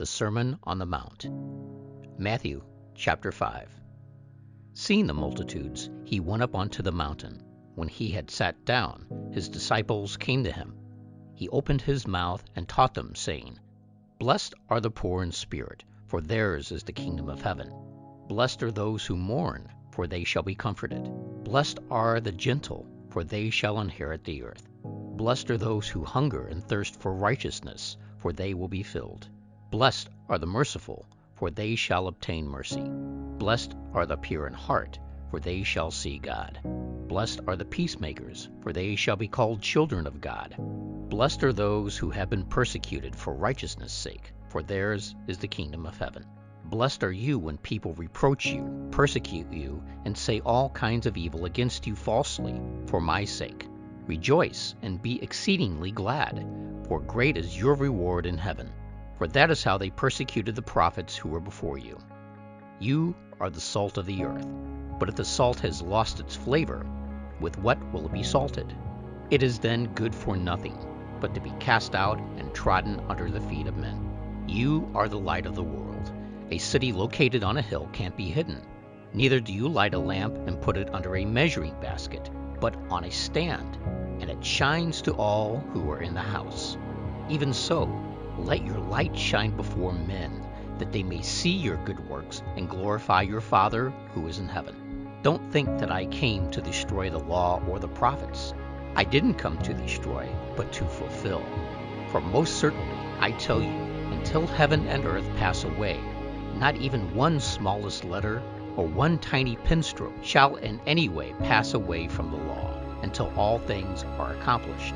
The Sermon on the Mount. Matthew chapter 5. Seeing the multitudes, he went up onto the mountain. When he had sat down, his disciples came to him. He opened his mouth and taught them, saying, Blessed are the poor in spirit, for theirs is the kingdom of heaven. Blessed are those who mourn, for they shall be comforted. Blessed are the gentle, for they shall inherit the earth. Blessed are those who hunger and thirst for righteousness, for they will be filled. Blessed are the merciful, for they shall obtain mercy. Blessed are the pure in heart, for they shall see God. Blessed are the peacemakers, for they shall be called children of God. Blessed are those who have been persecuted for righteousness' sake, for theirs is the kingdom of heaven. Blessed are you when people reproach you, persecute you, and say all kinds of evil against you falsely, for my sake. Rejoice and be exceedingly glad, for great is your reward in heaven. For that is how they persecuted the prophets who were before you. You are the salt of the earth. But if the salt has lost its flavor, with what will it be salted? It is then good for nothing, but to be cast out and trodden under the feet of men. You are the light of the world. A city located on a hill can't be hidden. Neither do you light a lamp and put it under a measuring basket, but on a stand, and it shines to all who are in the house. Even so, let your light shine before men, that they may see your good works and glorify your Father who is in heaven. Don't think that I came to destroy the law or the prophets. I didn't come to destroy, but to fulfill. For most certainly, I tell you, until heaven and earth pass away, not even one smallest letter or one tiny pen stroke shall in any way pass away from the law, until all things are accomplished.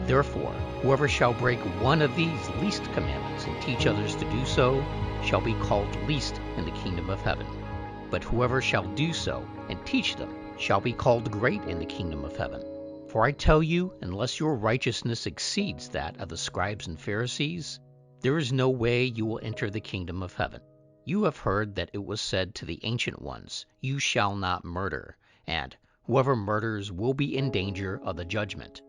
Therefore, whoever shall break one of these least commandments and teach others to do so shall be called least in the kingdom of heaven. But whoever shall do so and teach them shall be called great in the kingdom of heaven. For I tell you, unless your righteousness exceeds that of the scribes and Pharisees, there is no way you will enter the kingdom of heaven. You have heard that it was said to the ancient ones, You shall not murder, and whoever murders will be in danger of the judgment.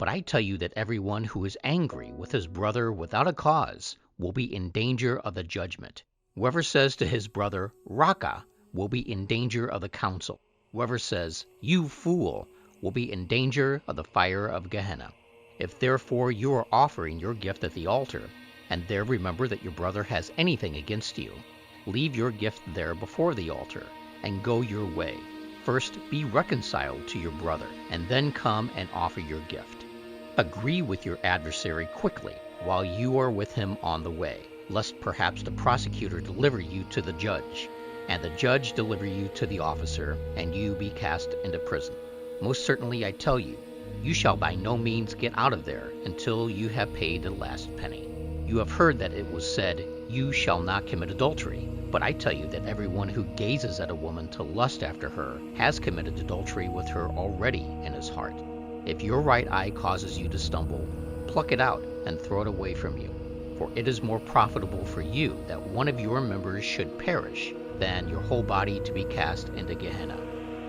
But I tell you that everyone who is angry with his brother without a cause will be in danger of the judgment. Whoever says to his brother, Raka, will be in danger of the council. Whoever says, You fool, will be in danger of the fire of Gehenna. If therefore you are offering your gift at the altar, and there remember that your brother has anything against you, leave your gift there before the altar, and go your way. First be reconciled to your brother, and then come and offer your gift. Agree with your adversary quickly, while you are with him on the way, lest perhaps the prosecutor deliver you to the judge, and the judge deliver you to the officer, and you be cast into prison. Most certainly I tell you, you shall by no means get out of there until you have paid the last penny. You have heard that it was said, You shall not commit adultery. But I tell you that everyone who gazes at a woman to lust after her has committed adultery with her already in his heart. If your right eye causes you to stumble, pluck it out and throw it away from you. For it is more profitable for you that one of your members should perish than your whole body to be cast into Gehenna.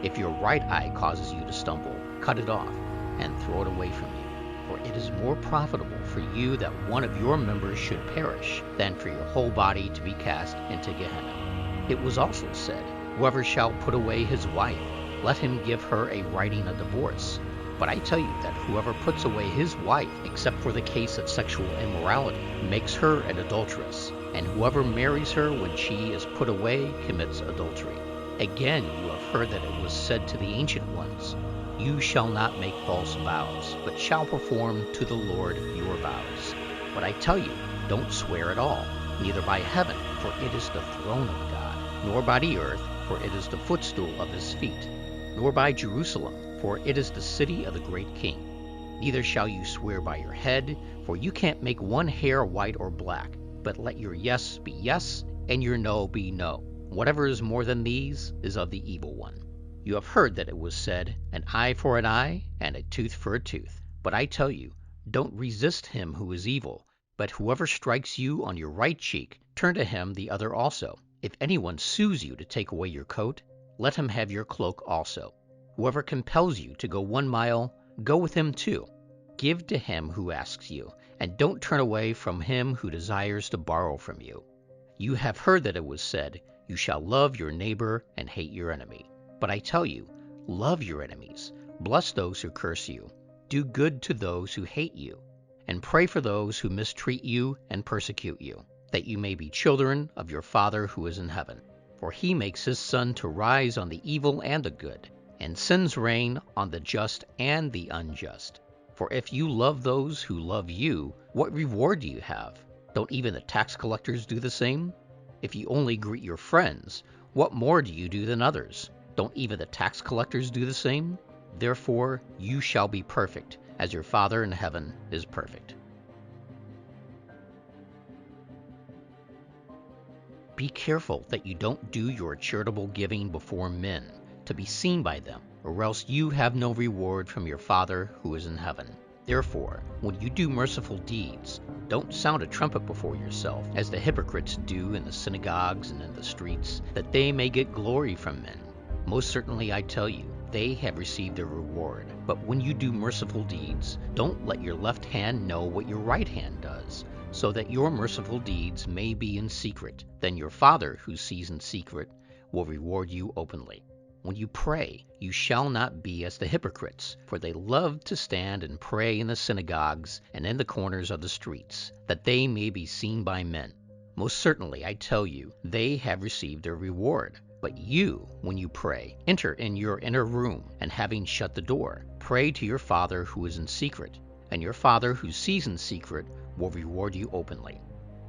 If your right eye causes you to stumble, cut it off and throw it away from you. For it is more profitable for you that one of your members should perish than for your whole body to be cast into Gehenna. It was also said, Whoever shall put away his wife, let him give her a writing of divorce. But I tell you that whoever puts away his wife, except for the case of sexual immorality, makes her an adulteress, and whoever marries her when she is put away commits adultery. Again you have heard that it was said to the ancient ones, You shall not make false vows, but shall perform to the Lord your vows. But I tell you, don't swear at all, neither by heaven, for it is the throne of God, nor by the earth, for it is the footstool of his feet, nor by Jerusalem, for it is the city of the great king. Neither shall you swear by your head, for you can't make one hair white or black, but let your yes be yes, and your no be no. Whatever is more than these is of the evil one. You have heard that it was said, An eye for an eye, and a tooth for a tooth. But I tell you, don't resist him who is evil, but whoever strikes you on your right cheek, turn to him the other also. If anyone sues you to take away your coat, let him have your cloak also. Whoever compels you to go 1 mile, go with him 2. Give to him who asks you, and don't turn away from him who desires to borrow from you. You have heard that it was said, "You shall love your neighbor and hate your enemy." But I tell you, love your enemies, bless those who curse you, do good to those who hate you, and pray for those who mistreat you and persecute you, that you may be children of your Father who is in heaven. For he makes his sun to rise on the evil and the good, and sends rain on the just and the unjust. For if you love those who love you, what reward do you have? Don't even the tax collectors do the same? If you only greet your friends, what more do you do than others? Don't even the tax collectors do the same? Therefore you shall be perfect, as your Father in heaven is perfect. Be careful that you don't do your charitable giving before men, to be seen by them, or else you have no reward from your Father who is in heaven. Therefore, when you do merciful deeds, don't sound a trumpet before yourself, as the hypocrites do in the synagogues and in the streets, that they may get glory from men. Most certainly I tell you, they have received their reward. But when you do merciful deeds, don't let your left hand know what your right hand does, so that your merciful deeds may be in secret. Then your Father who sees in secret will reward you openly. When you pray, you shall not be as the hypocrites, for they love to stand and pray in the synagogues and in the corners of the streets, that they may be seen by men. Most certainly I tell you, they have received their reward. But you, when you pray, enter in your inner room, and having shut the door, pray to your Father who is in secret, and your Father who sees in secret will reward you openly.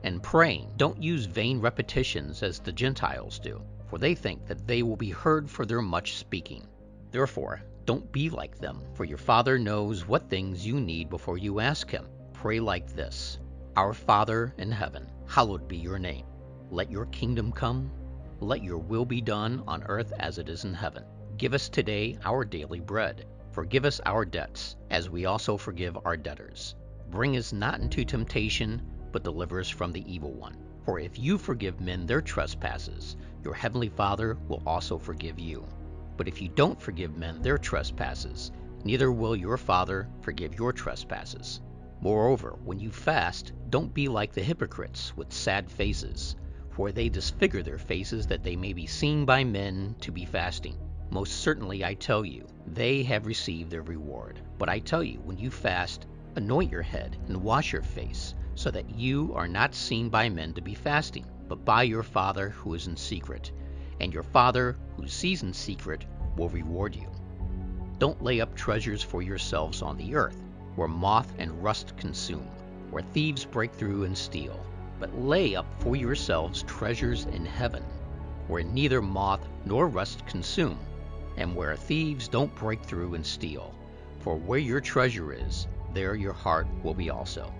And praying, don't use vain repetitions as the Gentiles do, for they think that they will be heard for their much speaking. Therefore, don't be like them, for your Father knows what things you need before you ask him. Pray like this: Our Father in heaven, hallowed be your name. Let your kingdom come. Let your will be done on earth as it is in heaven. Give us today our daily bread. Forgive us our debts, as we also forgive our debtors. Bring us not into temptation, but deliver us from the evil one. For if you forgive men their trespasses, your heavenly Father will also forgive you. But if you don't forgive men their trespasses, neither will your Father forgive your trespasses. Moreover, when you fast, don't be like the hypocrites with sad faces, for they disfigure their faces that they may be seen by men to be fasting. Most certainly I tell you, they have received their reward. But I tell you, when you fast, anoint your head and wash your face, so that you are not seen by men to be fasting, but by your Father who is in secret. And your Father who sees in secret will reward you. Don't lay up treasures for yourselves on the earth, where moth and rust consume, where thieves break through and steal. But lay up for yourselves treasures in heaven, where neither moth nor rust consume, and where thieves don't break through and steal. For where your treasure is, there your heart will be also.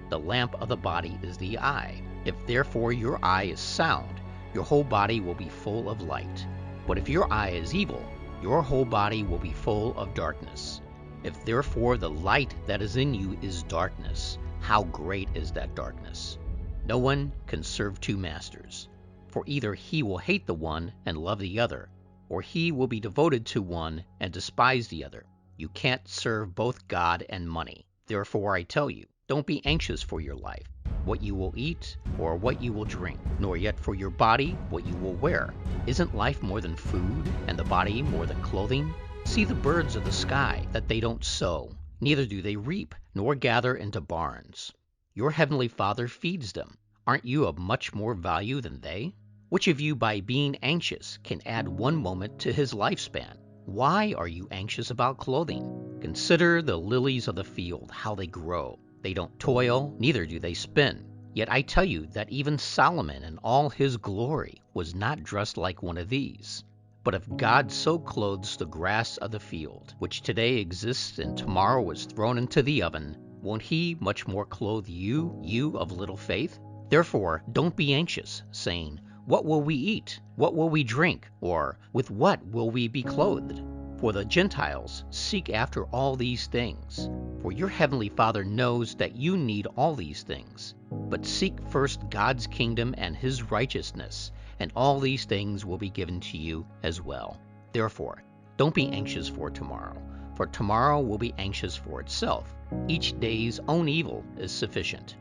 The lamp of the body is the eye. If therefore your eye is sound, your whole body will be full of light. But if your eye is evil, your whole body will be full of darkness. If therefore the light that is in you is darkness, how great is that darkness? No one can serve two masters, for either he will hate the one and love the other, or he will be devoted to one and despise the other. You can't serve both God and money. Therefore I tell you, don't be anxious for your life, what you will eat or what you will drink, nor yet for your body what you will wear. Isn't life more than food, and the body more than clothing? See the birds of the sky, that they don't sow, neither do they reap, nor gather into barns. Your heavenly Father feeds them. Aren't you of much more value than they? Which of you, by being anxious, can add 1 moment to his lifespan? Why are you anxious about clothing? Consider the lilies of the field, how they grow. They don't toil, neither do they spin. Yet I tell you that even Solomon in all his glory was not dressed like one of these. But if God so clothes the grass of the field, which today exists and tomorrow is thrown into the oven, won't he much more clothe you, you of little faith? Therefore don't be anxious, saying, What will we eat? What will we drink? Or with what will we be clothed? For the Gentiles seek after all these things. For your heavenly Father knows that you need all these things. But seek first God's kingdom and his righteousness, and all these things will be given to you as well. Therefore, don't be anxious for tomorrow, for tomorrow will be anxious for itself. Each day's own evil is sufficient.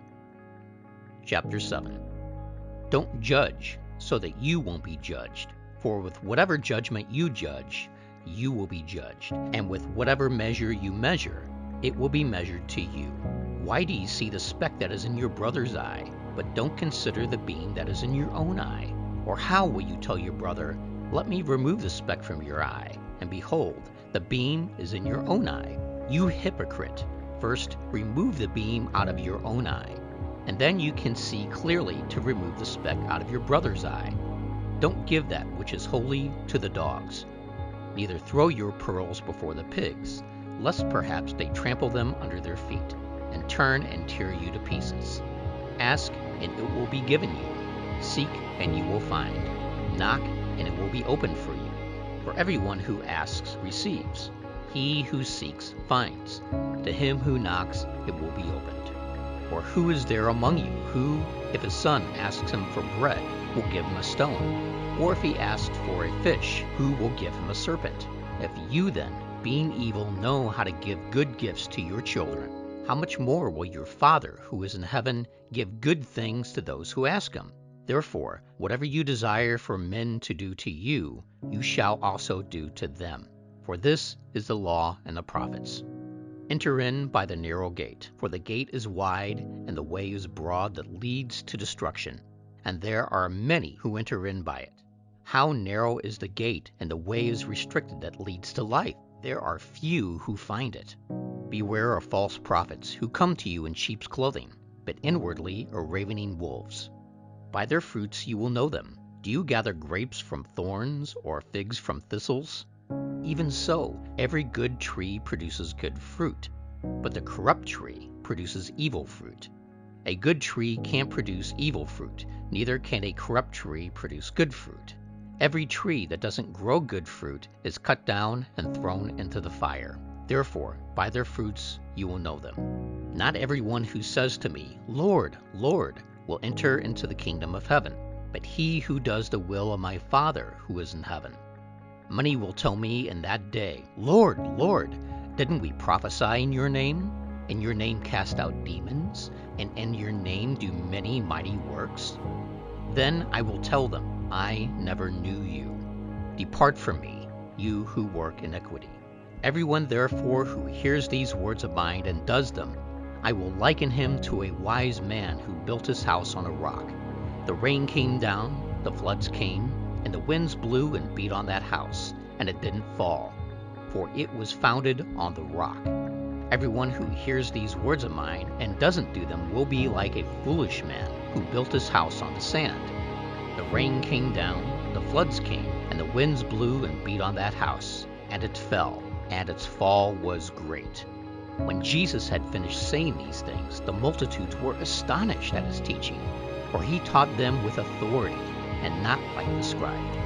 Chapter 7. Don't judge, so that you won't be judged. For with whatever judgment you judge, you will be judged, and with whatever measure you measure, it will be measured to you. Why do you see the speck that is in your brother's eye, but don't consider the beam that is in your own eye? Or how will you tell your brother, let me remove the speck from your eye, and behold, the beam is in your own eye? You hypocrite! First, remove the beam out of your own eye, and then you can see clearly to remove the speck out of your brother's eye. Don't give that which is holy to the dogs. Neither throw your pearls before the pigs, lest perhaps they trample them under their feet, and turn and tear you to pieces. Ask, and it will be given you. Seek, and you will find. Knock, and it will be opened for you. For everyone who asks receives. He who seeks finds. To him who knocks it will be opened. Or who is there among you who, if his son asks him for bread, will give him a stone? Or if he asks for a fish, who will give him a serpent? If you then, being evil, know how to give good gifts to your children, how much more will your Father who is in heaven give good things to those who ask him? Therefore, whatever you desire for men to do to you, you shall also do to them. For this is the law and the prophets. Enter in by the narrow gate, for the gate is wide and the way is broad that leads to destruction, and there are many who enter in by it. How narrow is the gate, and the way is restricted that leads to life. There are few who find it. Beware of false prophets who come to you in sheep's clothing, but inwardly are ravening wolves. By their fruits you will know them. Do you gather grapes from thorns or figs from thistles? Even so, every good tree produces good fruit, but the corrupt tree produces evil fruit. A good tree can't produce evil fruit, neither can a corrupt tree produce good fruit. Every tree that doesn't grow good fruit is cut down and thrown into the fire. Therefore, by their fruits you will know them. Not everyone who says to me, Lord, Lord, will enter into the kingdom of heaven, but he who does the will of my Father who is in heaven. Many will tell me in that day, Lord, Lord, didn't we prophesy in your name? In your name cast out demons, and in your name do many mighty works? Then I will tell them, I never knew you. Depart from me, you who work iniquity. Everyone therefore who hears these words of mine and does them, I will liken him to a wise man who built his house on a rock. The rain came down, the floods came, and the winds blew and beat on that house, and it didn't fall, for it was founded on the rock. Everyone who hears these words of mine and doesn't do them will be like a foolish man who built his house on the sand. The rain came down, the floods came, and the winds blew and beat on that house, and it fell, and its fall was great. When Jesus had finished saying these things, the multitudes were astonished at his teaching, for he taught them with authority, and not like the scribes.